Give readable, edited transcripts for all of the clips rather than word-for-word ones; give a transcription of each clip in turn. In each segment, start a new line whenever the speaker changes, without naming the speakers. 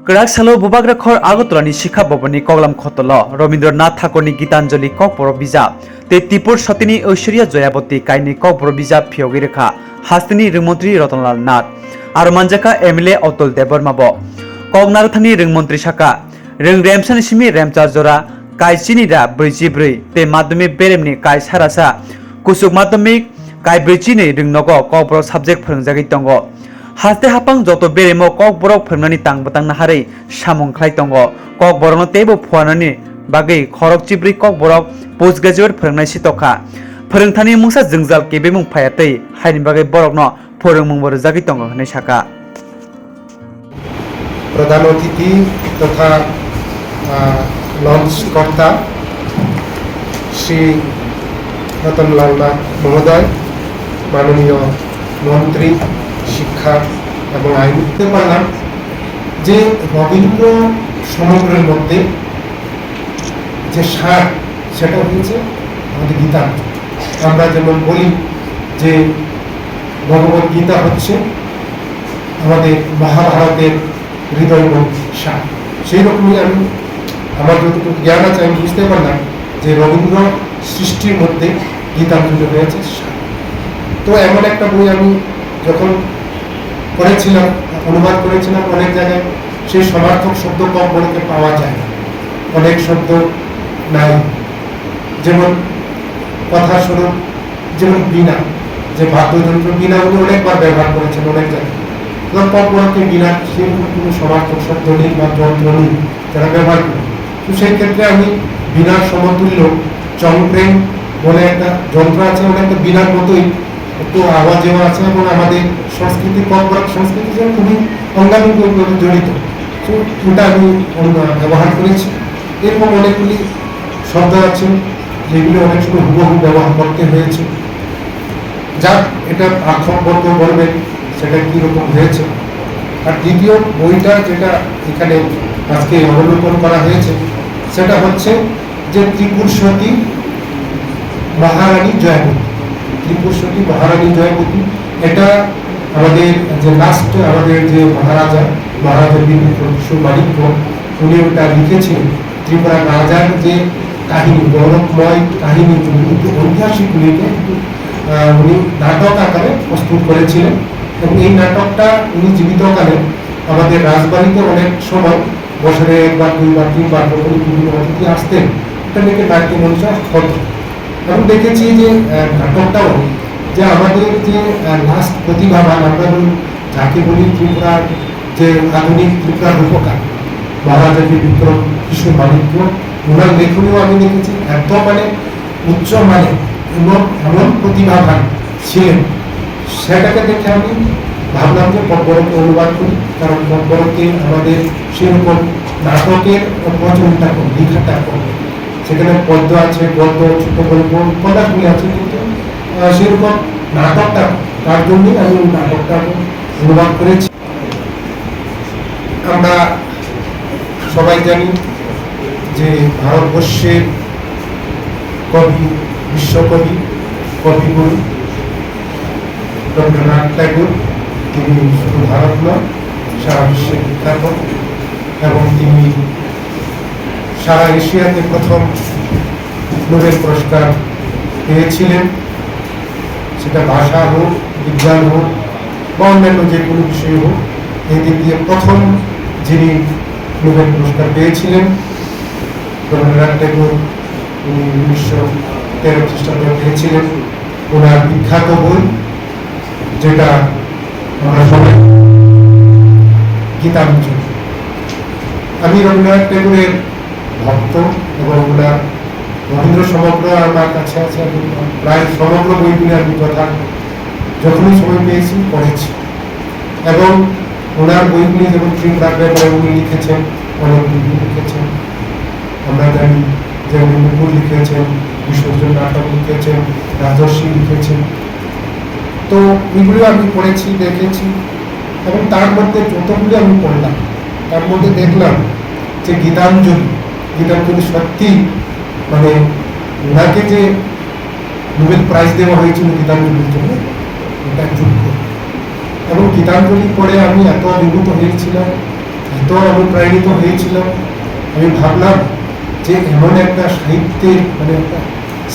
Krakshalo Bubagrakhor Agotolani Shikha Bobani Koglam Khotolo Rabindranath Thakurni Gitanjali Kokboro Bijab te Tipur Sotini Oishwarya Joyabati Kaini Kokboro Bijab Phiyogui Rekha Hastini Ringmantri Ratanlal Nath Aro Manjaka MLA Otol Debormabo Kognarathani Ringmantri Shaka Ring Remsan Simi Remcharjora Kai Chinira Brijibri te Madhyamik Beremni Kai Sarasa Kusuk Madhyamik Kai Brijini Ringnogo Kokboro Subject Phrongjagui Tongo Haste hapang joto beremo kok borok phirmani tang batang naharei samung khlai tongo kok borokno tebo phuanani bagui khorok chibri kok borok post graduate phirngnai sitokha phirngthani mungsa jingjal kebemung phayatei haini bagui borokno phorongmung borjagui tongo hinai saka
प्रधान अतिथि तथा launch कर्ता श्री रतनलाल नाथ महोदय माननीय मंत्री शिक्षा এবং আইন করতে পারলাম যে রবীন্দ্র সমগ্রের মধ্যে যে সার সেটা হয়েছে আমাদের গীতা। আমরা যেমন বলি যে ভগবত গীতা হচ্ছে আমাদের মহাভারতের হৃদয়বন্ধী সার, সেই রকমই আমি আমার যতটুকু জ্ঞান আছে আমি বুঝতে পারলাম যে রবীন্দ্র সৃষ্টির মধ্যে গীতাঞ্জলি হয়েছে সার। তো এমন একটা বই আমি যখন করেছিলাম, অনুবাদ করেছিলাম, অনেক জায়গায় সেই সমার্থক শব্দ কম বলতে পাওয়া যায় না, অনেক শব্দ নাই। যেমন কথা স্বরূপ যেমন বীণা, যে বাদ্যযন্ত্র বীণা উনি অনেকবার ব্যবহার করেছেন অনেক জায়গায়, কম বলতে বীণা সেরকম কোনো সমার্থক শব্দ নেই বা যন্ত্র নেই যারা ব্যবহার করে। তো সেই ক্ষেত্রে আমি বীণার সমতুল্য চংপ্রেম বলে একটা যন্ত্র আছে, অনেকটা বীণার মতোই একটু আওয়াজেও আছে এবং আমাদের সংস্কৃতি কর্পোরেট সংস্কৃতির সাথে খুবই অঙ্গাঙ্গিভাবে জড়িত। তো ওটা আমি ব্যবহার করেছি। এরকম অনেকগুলি শব্দ আছে যেগুলি অনেক সময় হুবহু ব্যবহার করতে হয়েছে। যাক, এটা আক্ষরবদ্ধ বলবেন সেটা কীরকম হয়েছে। আর দ্বিতীয় বইটা যেটা এখানে আজকে অবলোকন করা হয়েছে সেটা হচ্ছে যে ত্রিপুর সতী মহারানী জয়াবতী। ত্রিপুর সতী মহারানী জয়াবতী এটা আমাদের যে লাস্ট আমাদের যে মহারাজা মাণিক্য উনি ওটা লিখেছিলেন। ত্রিপুরা রাজার যে কাহিনী, গৌরবময় কাহিনী, ঐতিহাসিকগুলিকে উনি নাটক আকারে প্রস্তুত করেছিলেন এবং এই নাটকটা উনি জীবিতকালে আমাদের রাজবাড়িতে অনেক সময় বছরে একবার দুইবার তিনবার যখন বিভিন্ন অতিথি আসতেন এটা নিয়ে নাট্যমঞ্চ হতো। এবং দেখেছি যে নাটকটাও যে আমাদের যে লাস্ট প্রতিভাবান আমরা যাকে বলি ত্রিপুরার যে আধুনিক ত্রিপুরার রূপকার মহারাজা বিক্রম কিশোর মাণিক্য, ওনার লেখনীও আমি দেখেছি এত মানে উচ্চ মানে এবং এমন প্রতিভাবান ছিলেন, সেটাকে দেখে আমি ভাবলাম যে কব্বরকে অনুবাদ করি, কারণ কব্বরকে আমাদের সেরকম নাটকের প্রচলনটা করবে, লেখাটা করবে। সেখানে পদ্য আছে, গদ্য, ছোট গল্প, কথাগুলি আছে, কিন্তু সেরকম নাটকটা তার জন্যই আমি নাটকটা অনুবাদ করেছি। আমরা সবাই জানি যে ভারতবর্ষের কবি, বিশ্বকবি, কবিগুরু রবীন্দ্রনাথ ঠাকুর, তিনি শুধু ভারত নয় সারা বিশ্বে বিখ্যাত এবং তিনি সারা এশিয়াতে প্রথম নোবেল পুরস্কার পেয়েছিলেন। সেটা ভাষা হোক, বিজ্ঞান হোক বা অন্যান্য যে কোনো বিষয় হোক, এই দিক দিয়ে প্রথম যিনি নোবেল পুরস্কার পেয়েছিলেন রবীন্দ্রনাথ ঠাকুর, উনি 1913 খ্রিস্টাব্দে পেয়েছিলেন। ওনার বিখ্যাত বই যেটা আমরা সবাই গীতাঞ্জলি। আমি রবীন্দ্রনাথ ঠাকুরের ভক্ত এবং ওনার রবীন্দ্র সমগ্র আমার কাছে আছে, প্রায় সমগ্র বইগুলি আমি যখনই সময় পেয়েছি পড়েছি। এবং ওনার বইগুলি যেমন ত্রিপুরার ব্যাপারে উনি লিখেছেন, অনেকগুলি লিখেছেন, আমরা জানি যে মুকুল লিখেছেন, বিসর্জন নাটক লিখেছেন, রাজর্ষি লিখেছেন। তো এগুলিও আমি পড়েছি, দেখেছি এবং তার মধ্যে যতগুলি আমি পড়লাম তার মধ্যে দেখলাম যে গীতাঞ্জলি সত্যি মানে ওনাকে যে নোবেল প্রাইজ দেওয়া হয়েছিল গীতাঞ্জলির জন্য এটা যোগ্য। এবং গীতাঞ্জলি পড়ে আমি এত অভিভূত হয়েছিলাম এত অনুপ্রাণিত হয়েছিলাম, আমি ভাবলাম যে এমন একটা সাহিত্যের মানে একটা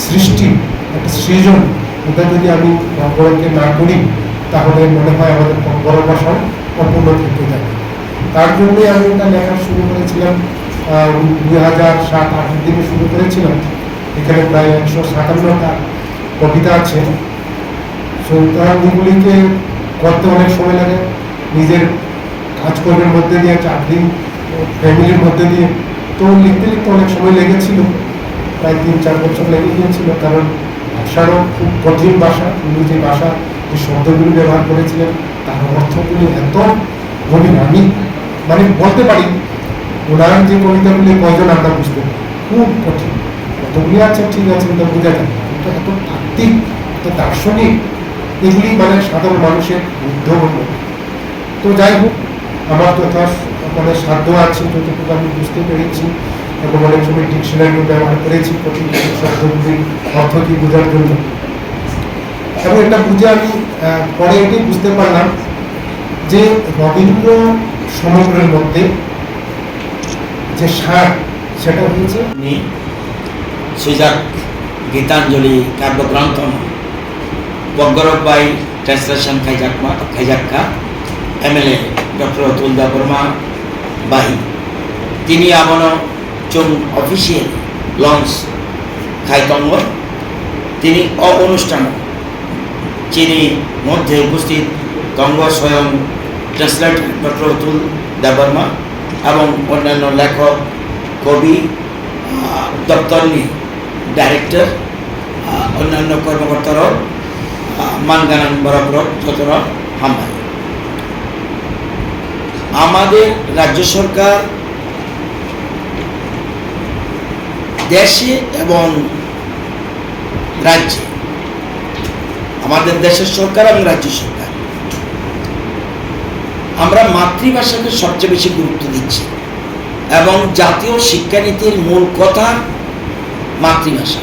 সৃষ্টি, একটা সৃজন, এটা যদি আমি ককবরককে না করি তাহলে মনে হয় আমাদের ককবরক ভাষা অপূর্ণ থেকে যাবে। তার জন্যই আমি এটা লেখা শুরু করেছিলাম 2007-08 দিনে শুরু করেছিলাম। এখানে প্রায় 157টা কবিতা আছে। সুতরাং এগুলিকে করতে অনেক সময় লাগে, নিজের কাজকর্মের মধ্যে দিয়ে, চাকরি, ফ্যামিলির মধ্যে দিয়ে, তো লিখতে লিখতে অনেক সময় লেগেছিল, প্রায় 3-4 বছর লেগে গিয়েছিল। কারণ ভাষারও খুব কঠিন ভাষা, উনি যে ভাষা, যে শব্দগুলি ব্যবহার করেছিলেন তার অর্থগুলি এত গভীর, আমি মানে বলতে পারি ওনার যে কবিতাগুলি কয়জন আমরা বুঝতে পারি, খুব কঠিন। কতগুলি আছে ঠিক আছে, ওটা বোঝা যায়, কিন্তু এত তাত্ত্বিক, এত দার্শনিক, এগুলি মানে সাধারণ মানুষের বুদ্ধগম্য। তো যাই হোক, আমার কথা মানে সাধ্য আছে যতটুকু আমি বুঝতে পেরেছি, এবং অনেক সময় ডিকশনারিও ব্যবহার করেছি কঠিন শব্দগুলির অর্থ কি বোঝার জন্য। এবং এটা বুঝে আমি পরে এটাই বুঝতে পারলাম যে রবীন্দ্র সমগ্রের মধ্যে যে সার, সেটা হয়েছে
সুজাক গীতাঞ্জলি কাব্যগ্রন্থ বগ্গরব বাই ট্রান্সলেশন খাইজাক্কা MLA ডক্টর অতুল বর্মা বাই তিনি আমনো চুন অফিসিয়াল লঞ্চ খাইতঙ্গ তিনি অনুষ্ঠান চিনি মধ্যে উপস্থিত কঙ্গ স্বয়ং ট্রান্সলেটর ডক্টর অতুল দেববর্মা এবং অন্যান্য লেখক, কবি, দপ্তরনি ডাইরেক্টর, অন্যান্য কর্মকর্তারাও মানগানান বরাবর যতরা হামলায়। আমাদের রাজ্য সরকার দেশে এবং রাজ্যে, আমাদের দেশের সরকার এবং রাজ্য সরকার, আমরা মাতৃভাষাকে সবচেয়ে বেশি গুরুত্ব দিচ্ছি এবং জাতীয় শিক্ষানীতির মূল কথা মাতৃভাষা।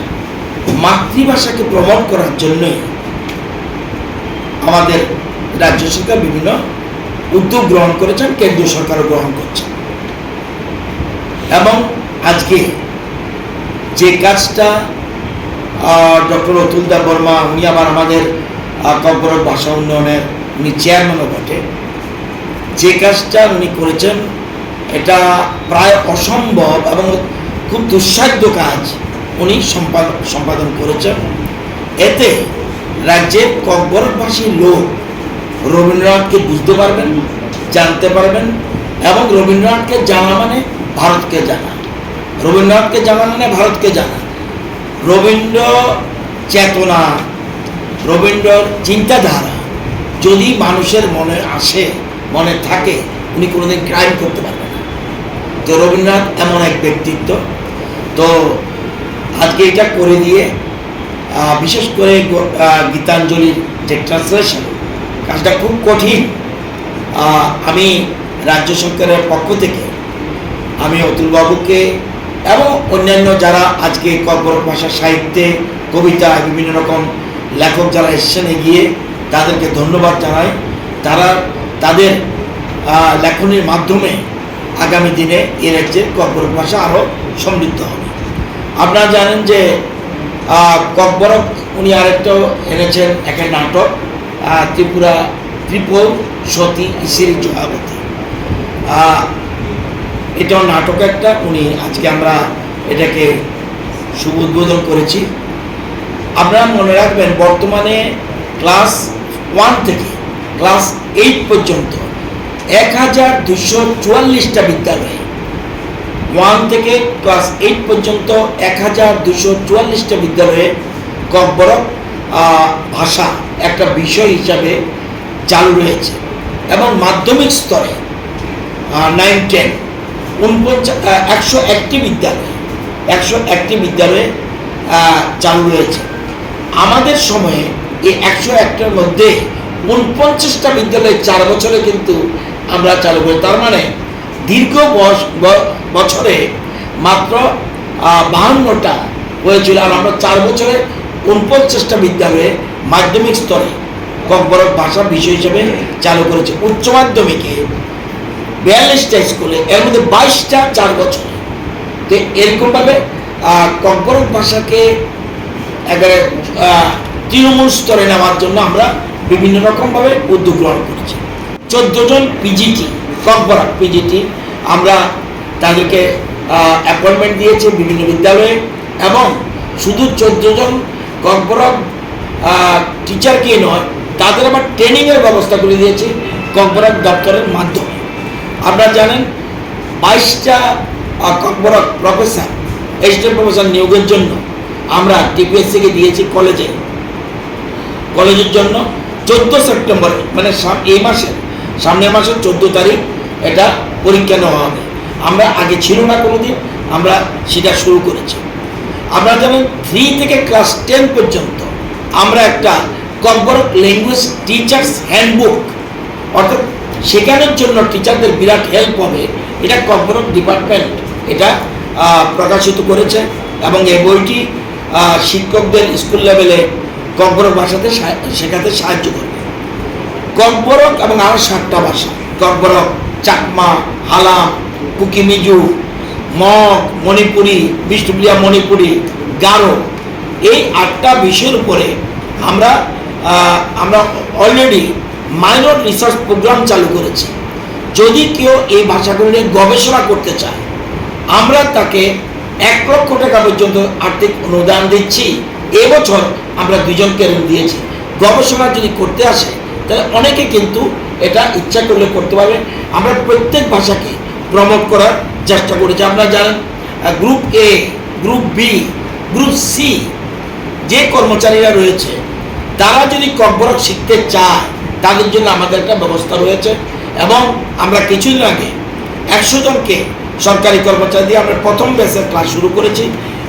মাতৃভাষাকে প্রমোট করার জন্যই আমাদের রাজ্য সরকার বিভিন্ন উদ্যোগ গ্রহণ করেছেন, কেন্দ্রীয় সরকারও গ্রহণ করছে। এবং আজকে যে কাজটা ডক্টর অতুল বর্মা, উনি আবার আমাদের ককবরক ভাষা উন্নয়নের উনি চেয়ারম্যানও বটে, যে কাজটা উনি করেছেন এটা প্রায় অসম্ভব এবং খুব দুঃসাধ্য কাজ উনি সম্পাদন করেছেন। এতে রাজ্যের ককবরকভাষী লোক রবীন্দ্রনাথকে বুঝতে পারবেন, জানতে পারবেন, এবং রবীন্দ্রনাথকে জানা মানে ভারতকে জানা, রবীন্দ্রনাথকে জানা মানে ভারতকে জানা। রবীন্দ্র চেতনা, রবীন্দ্র চিন্তাধারা যদি মানুষের মনে আসে, মনে থাকে, উনি কোনোদিন ক্রাইম করতে পারবেন না। তো রবীন্দ্রনাথ এমন এক ব্যক্তিত্ব। তো আজকে এটা করে দিয়ে বিশেষ করে গীতাঞ্জলির যে ট্রান্সলেশন কাজটা খুব কঠিন। আমি রাজ্য সরকারের পক্ষ থেকে আমি অতুলবাবুকে এবং অন্যান্য যারা আজকে ককবরক ভাষা সাহিত্যে, কবিতায় বিভিন্ন রকম লেখক যারা এসেছেন এগিয়ে, তাদেরকে ধন্যবাদ জানাই। তারা তাদের লেখনীর মাধ্যমে আগামী দিনে এ রাজ্যের ককবরক ভাষা আরও সমৃদ্ধ হবে। আপনারা জানেন যে ককবরক উনি আরেকটা এনেছেন, একটা নাটক ত্রিপুর সতী ইসির জয়াবতী। এটাও নাটক একটা, উনি আজকে আমরা এটাকে শুভ উদ্বোধন করেছি। আপনারা মনে রাখবেন বর্তমানে ক্লাস 1 থেকে ক্লাস 8 পর্যন্ত 1244টা বিদ্যালয়ে, 1 থেকে ক্লাস 8 পর্যন্ত 1244টা বিদ্যালয়ে ককবরক ভাষা একটা বিষয় হিসাবে চালু রয়েছে। এবং মাধ্যমিক স্তরে 9-10 101টি বিদ্যালয়ে চালু রয়েছে। আমাদের সময়ে এই 101টার মধ্যে 49টা বিদ্যালয়ে 4 বছরে কিন্তু আমরা চালু করি। তার মানে দীর্ঘ বছরে মাত্র 52টা হয়েছিল, আর আমরা 4 বছরে 49টা বিদ্যালয়ে মাধ্যমিক স্তরে ককবরক ভাষা বিষয় হিসেবে চালু করেছে। উচ্চ মাধ্যমিকে 42টা স্কুলে, এর মধ্যে 22টা 4 বছর। তো এরকমভাবে ককবরক ভাষাকে একেবারে তৃণমূল স্তরে নেওয়ার জন্য আমরা বিভিন্ন রকমভাবে উদ্যোগ গ্রহণ করেছি। 14 জন পিজিটি, ককবরক পিজিটি, আমরা তাদেরকে অ্যাপয়েন্টমেন্ট দিয়েছি বিভিন্ন বিদ্যালয়ে, এবং শুধু 14 জন ককবরক টিচারকে নয়, তাদের আবার ট্রেনিংয়ের ব্যবস্থা করে দিয়েছি ককবরক দপ্তরের মাধ্যমে। আপনারা জানেন 22টা ককবরক প্রফেসর, অ্যাসিস্ট্যান্ট প্রফেসর নিয়োগের জন্য আমরা টিপিএসসিকে দিয়েছি কলেজের জন্য 14 সেপ্টেম্বর, মানে এই মাসের সামনের মাসের 14 তারিখ এটা পরীক্ষা নেওয়া হবে। আমরা আগে ছিল না কোনোদিন, আমরা সেটা শুরু করেছি। আপনারা জানেন 3 থেকে ক্লাস 10 পর্যন্ত আমরা একটা ককবরক ল্যাঙ্গুয়েজ টিচার্স হ্যান্ডবুক, অর্থাৎ শেখানোর জন্য টিচারদের বিরাট হেল্প হবে, এটা ককবরক ডিপার্টমেন্ট এটা প্রকাশিত করেছে, এবং এই বইটি শিক্ষকদের স্কুল লেভেলে ককবরক ভাষাতে শেখাতে সাহায্য করবে। ককবরক এবং আরও 7টা ভাষা, ককবরক, চাকমা, হালাম, কুকিমিজু, মগ, মণিপুরি, বিষ্ণুপ্রিয়া মণিপুরি, গারো, এই 8টা বিষয়ের উপরে আমরা অলরেডি মাইনর রিসার্চ প্রোগ্রাম চালু করেছি। যদি কেউ এই ভাষাগুলো নিয়ে গবেষণা করতে চায়, আমরা তাকে 1 লক্ষ টাকা পর্যন্ত আর্থিক অনুদান দিচ্ছি। এবছর আমরা 2 জনকে ঋণ দিয়েছি। গবেষণা যদি করতে আসে তাহলে অনেকে কিন্তু এটা ইচ্ছা করলে করতে পারবে। আমরা প্রত্যেক ভাষাকে প্রমোট করার চেষ্টা করেছি। আপনারা জানেন group A, group B, group C যে কর্মচারীরা রয়েছে, তারা যদি ককবরক শিখতে চায় তাদের জন্য আমাদের একটা ব্যবস্থা রয়েছে, এবং আমরা কিছুদিন আগে 100 জনকে সরকারি কর্মচারী দিয়ে আমরা প্রথম ব্যাচের ক্লাস শুরু করেছি।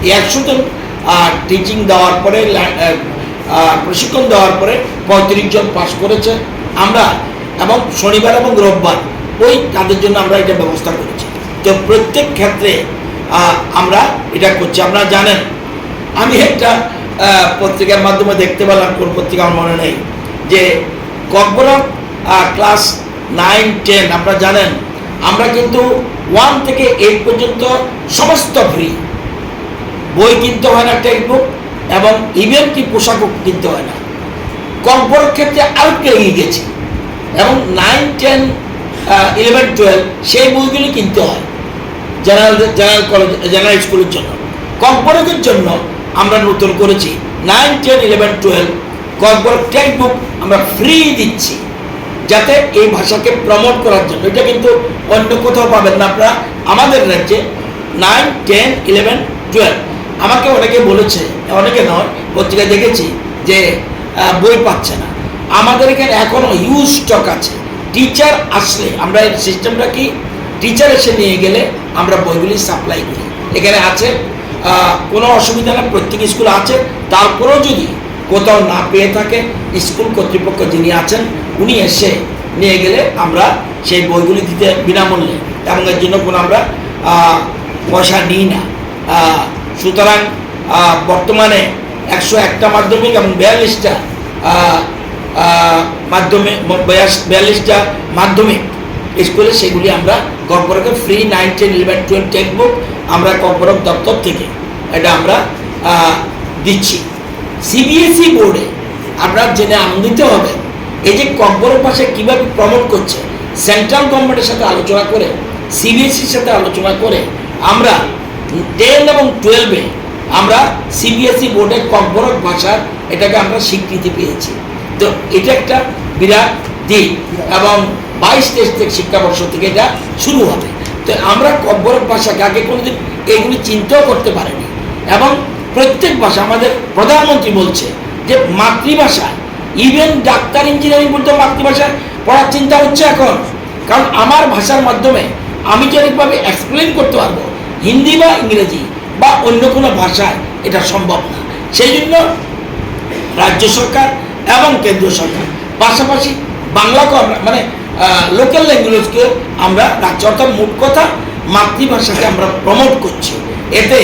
এই 100 জন টিচিং দেওয়ার পরে, প্রশিক্ষণ দেওয়ার পরে 35 জন পাস করেছে আমরা, এবং শনিবার এবং রোববার তাদের জন্য আমরা এটা ব্যবস্থা করেছি। তো প্রত্যেক ক্ষেত্রে আমরা এটা করছি। আপনারা জানেন, আমি একটা পত্রিকার মাধ্যমে দেখতে পেলাম, কোন পত্রিকা আমার মনে নেই, যে ককবরক ক্লাস 9, 10, আপনারা জানেন আমরা কিন্তু 1 থেকে 8 পর্যন্ত সমস্ত ফ্রি, বই কিনতে হয় না, টেক্সট বুক, এবং ইভেন কি পোশাকও কিনতে হয় না। ককবরক ক্ষেত্রে আরেকটু এগিয়ে গেছি, এবং 9, 10, 11, 12 সেই বইগুলি কিনতে হয় জেনারেল স্কুলের জন্য। ককবরকের জন্য আমরা নতুন করেছি 9, 10, 11, 12 ককবরক টেক্সট বুক আমরা ফ্রি দিচ্ছি, যাতে এই ভাষাকে প্রমোট করার জন্য। এটা কিন্তু অন্য কোথাও পাবেন না আপনারা আমাদের রাজ্যে। 9, 10, 11, 12 আমাকে অনেকে বলেছে, অনেকে নয়, পত্রিকায় দেখেছি যে বই পাচ্ছে না। আমাদের এখানে এখনও হিউজ স্টক আছে। টিচার আসলে আমরা এই সিস্টেমটা কি, টিচার এসে নিয়ে গেলে আমরা বইগুলি সাপ্লাই করি। এখানে আছে, কোনো অসুবিধা না, প্রত্যেক স্কুল আছে। তারপরেও যদি কোথাও না পেয়ে থাকে, স্কুল কর্তৃপক্ষ যিনি আছেন উনি এসে নিয়ে গেলে আমরা সেই বইগুলি দিতে বিনামূল্যে, এবং এর জন্য কোনো আমরা পয়সা নিই না। সুতরাং বর্তমানে 101টা মাধ্যমিক এবং 42টা মাধ্যমিক স্কুলে সেগুলি আমরা ককবরকে ফ্রি 9, 10, 11, 12 টেক্সট বুক আমরা ককবরক দপ্তর থেকে এটা আমরা দিচ্ছি। সিবিএসই বোর্ডে আপনার জেনে আনন্দিত হবে, এই যে ককবরক ভাষা কীভাবে প্রমোট করছে, সেন্ট্রাল গভর্নমেন্টের সাথে আলোচনা করে, সিবিএসইর সাথে আলোচনা করে আমরা 10 এবং 12-এ আমরা সিবিএসই বোর্ডে ককবরক ভাষার এটাকে আমরা স্বীকৃতি পেয়েছি। তো এটা একটা বিরাট দিক, এবং 22-23 শিক্ষাবর্ষ থেকে এটা শুরু হবে। তো আমরা ককবরক ভাষাকে আগে কোনোদিন এগুলি চিন্তাও করতে পারিনি, এবং প্রত্যেক ভাষা আমাদের প্রধানমন্ত্রী বলছে যে মাতৃভাষায়, ইভেন ডাক্তার, ইঞ্জিনিয়ারিং পর্যন্ত মাতৃভাষায় পড়ার চিন্তা হচ্ছে এখন। কারণ আমার ভাষার মাধ্যমে আমি যেভাবে এক্সপ্লেন করতে পারবো, হিন্দি বা ইংরেজি বা অন্য কোনো ভাষায় এটা সম্ভব না। সেই জন্য রাজ্য সরকার এবং কেন্দ্রীয় সরকার পাশাপাশি বাংলাকে আমরা, মানে লোকাল ল্যাঙ্গুয়েজকে আমরা রাজ্য, অর্থাৎ মোট কথা মাতৃভাষাকে আমরা প্রমোট করছি। এতে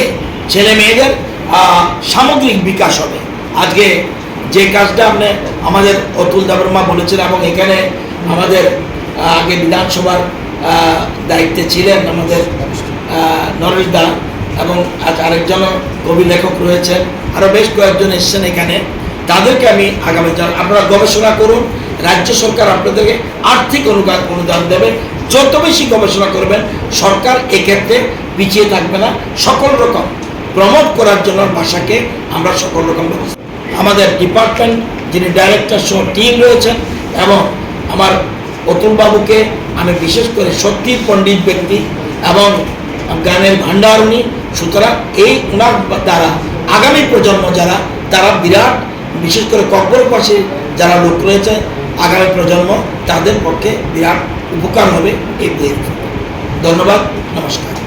ছেলে মেয়েদের সামগ্রিক বিকাশ হবে। আজকে যে কাজটা আমাদের অতুল দেববর্মা বলেছেন, এবং এখানে আমাদের আগে বিধানসভার দায়িত্বে ছিলেন আমাদের নরেশ দা, এবং আজ আরেকজন কবি লেখক রয়েছেন, আরও বেশ কয়েকজন এসছেন এখানে। তাদেরকে আমি আগামী আপনারা গবেষণা করুন, রাজ্য সরকার আপনাদেরকে আর্থিক অনুদান দেবে। যত বেশি গবেষণা করবেন সরকার এক্ষেত্রে পিছিয়ে থাকবে না। সকল রকম প্রমোট করার জন্য ভাষাকে আমরা সকল রকম আমাদের ডিপার্টমেন্ট যিনি ডাইরেক্টর সহ টিম রয়েছেন, এবং আমার অতুল বাবুকে আমি বিশেষ করে সত্যি পণ্ডিত ব্যক্তি এবং গানের ভান্ডার উনি। সুতরাং এই ওনার দ্বারা আগামী প্রজন্ম যারা, তারা বিরাট, বিশেষ করে ককবরের পাশে যারা লোক রয়েছে আগামী প্রজন্ম, তাদের পক্ষে বিরাট উপকার হবে এই বইয়ের। ধন্যবাদ, নমস্কার।